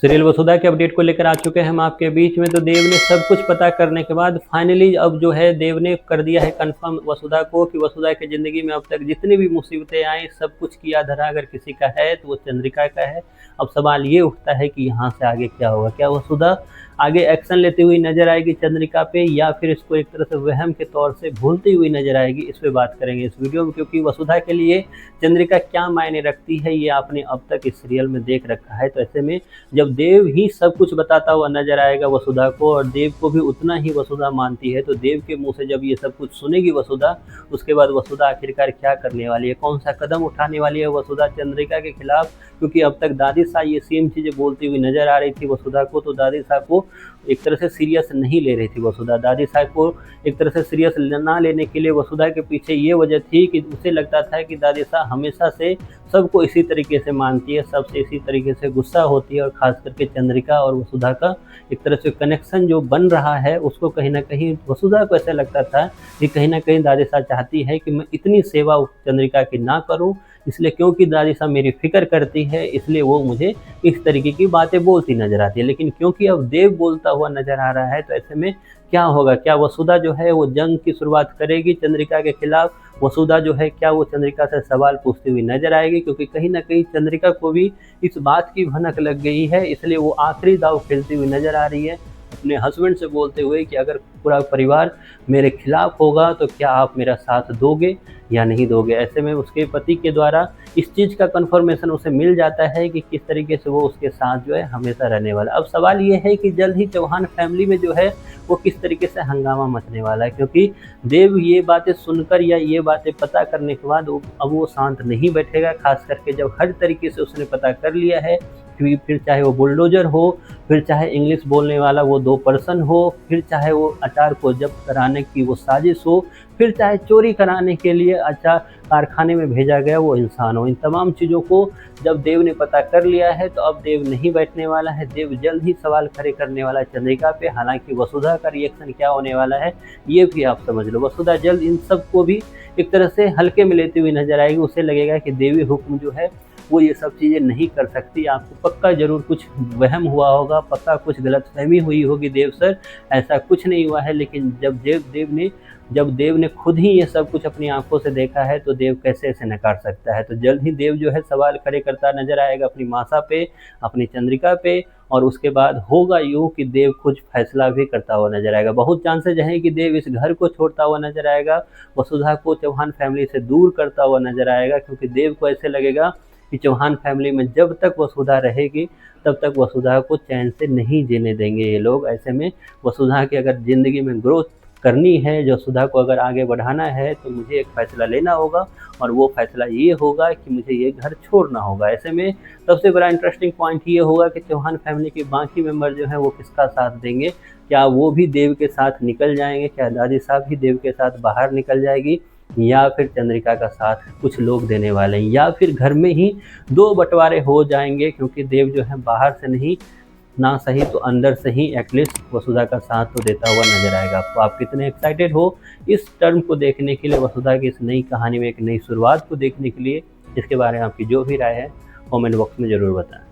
Serial वसुधा के update को लेकर आ चुके हैं हम आपके बीच में। तो देव ने सब कुछ पता करने के बाद फाइनली अब जो है देव ने कर दिया है कंफर्म वसुधा को कि वसुधा की ज़िंदगी में अब तक जितनी भी मुसीबतें आई सब कुछ किया धरा अगर किसी का है तो वो चंद्रिका का है। अब सवाल ये उठता है कि यहाँ से आगे क्या होगा, क्या वसुधा आगे एक्शन लेती हुई नजर आएगी चंद्रिका पे या फिर इसको एक तरह से वहम के तौर से भूलती हुई नजर आएगी। इस पर बात करेंगे इस वीडियो में, क्योंकि वसुधा के लिए चंद्रिका क्या मायने रखती है ये आपने अब तक इस सीरियल में देख रखा है। तो ऐसे में जब देव ही सब कुछ बताता हुआ नजर आएगा वसुधा को और देव को भी उतना ही वसुधा मानती है, तो देव के मुंह से जब ये सब कुछ सुनेगी वसुधा, उसके बाद वसुधा आखिरकार क्या करने वाली है, कौन सा कदम उठाने वाली है वसुधा चंद्रिका के खिलाफ। क्योंकि अब तक दादी साहब ये सेम चीज़ें बोलती हुई नजर आ रही थी वसुधा को, तो दादी साहब को एक तरह से सीरियस नहीं ले रही थी वसुधा। दादी साहब को एक तरह से सीरियस ना लेने के लिए वसुधा के पीछे ये वजह थी कि उसे लगता था कि दादी साहब हमेशा से सबको इसी तरीके से मानती है, सबसे इसी तरीके से गुस्सा होती है, और ख़ास करके चंद्रिका और वसुधा का एक तरह से कनेक्शन जो बन रहा है उसको कहीं ना कहीं वसुधा को ऐसा लगता था कि कहीं ना कहीं दादी साहब चाहती है कि मैं इतनी सेवा चंद्रिका की ना करूं, इसलिए क्योंकि दादी साहब मेरी फिक्र करती है इसलिए वो मुझे इस तरीके की बातें बोलती नज़र आती है। लेकिन क्योंकि अब देव बोलता हुआ नज़र आ रहा है तो ऐसे में क्या होगा, क्या वसुधा जो है वो जंग की शुरुआत करेगी चंद्रिका के खिलाफ? वसुधा जो है क्या वो चंद्रिका से सवाल पूछती हुई नजर आएगी? क्योंकि कहीं ना कहीं चंद्रिका को भी इस बात की भनक लग गई है, इसलिए वो आखिरी दाव खेलती हुई नजर आ रही है अपने हस्बैंड से बोलते हुए कि अगर पूरा परिवार मेरे खिलाफ होगा तो क्या आप मेरा साथ दोगे या नहीं दोगे। ऐसे में उसके पति के द्वारा इस चीज़ का कंफर्मेशन उसे मिल जाता है कि किस तरीके से वो उसके साथ जो है हमेशा रहने वाला। अब सवाल ये है कि जल्द ही चौहान फैमिली में जो है वो किस तरीके से हंगामा मचने वाला है, क्योंकि देव ये बातें सुनकर या ये बातें पता करने के बाद अब वो शांत नहीं बैठेगा, खास करके जब हर तरीके से उसने पता कर लिया है कि फिर चाहे वो बुलडोजर हो, फिर चाहे इंग्लिश बोलने वाला वो 2 पर्सन हो, फिर चाहे वो अचार को जब्त कराने की वो साजिश हो, फिर चाहे चोरी कराने के लिए अचार कारखाने में भेजा गया वो इंसान हो, इन तमाम चीज़ों को जब देव ने पता कर लिया है तो अब देव नहीं बैठने वाला है। देव जल्द ही सवाल खड़े करने वाला है चंद्रिका पे। हालांकि वसुधा का रिएक्शन क्या होने वाला है ये भी आप समझ लो। वसुधा जल्द इन सब को भी एक तरह से हल्के में लेती हुई नजर आएगी। उसे लगेगा कि देवी हुक्म जो है वो ये सब चीज़ें नहीं कर सकती। आपको पक्का ज़रूर कुछ वहम हुआ होगा, पक्का कुछ गलतफहमी हुई होगी देव सर, ऐसा कुछ नहीं हुआ है। लेकिन जब देव ने खुद ही ये सब कुछ अपनी आंखों से देखा है तो देव कैसे ऐसे नकार सकता है। तो जल्द ही देव जो है सवाल खड़े करता नजर आएगा अपनी मासा पे, अपनी चंद्रिका पे, और उसके बाद होगा यूँ कि देव कुछ फैसला भी करता हुआ नजर आएगा। बहुत चांसेज हैं कि देव इस घर को छोड़ता हुआ नजर आएगा, वसुधा को चौहान फैमिली से दूर करता हुआ नजर आएगा, क्योंकि देव को ऐसे लगेगा कि चौहान फैमिली में जब तक वसुधा रहेगी तब तक वसुधा को चैन से नहीं जीने देंगे ये लोग। ऐसे में वसुधा की अगर ज़िंदगी में ग्रोथ करनी है, जो वसुधा को अगर आगे बढ़ाना है, तो मुझे एक फ़ैसला लेना होगा, और वो फ़ैसला ये होगा कि मुझे ये घर छोड़ना होगा। ऐसे में सबसे बड़ा इंटरेस्टिंग पॉइंट ये होगा कि चौहान फैमिली के बाकी मेंबर जो हैं वो किसका साथ देंगे। क्या वो भी देव के साथ निकल जाएंगे, क्या दादी साहब भी देव के साथ बाहर निकल जाएगी, या फिर चंद्रिका का साथ कुछ लोग देने वाले हैं, या फिर घर में ही 2 बंटवारे हो जाएंगे, क्योंकि देव जो है बाहर से नहीं ना सही तो अंदर से ही एटलीस्ट वसुधा का साथ तो देता हुआ नजर आएगा। तो आप कितने एक्साइटेड हो इस टर्म को देखने के लिए, वसुधा की इस नई कहानी में एक नई शुरुआत को देखने के लिए? इसके बारे में आपकी जो भी राय है कमेंट बॉक्स में ज़रूर बताएं।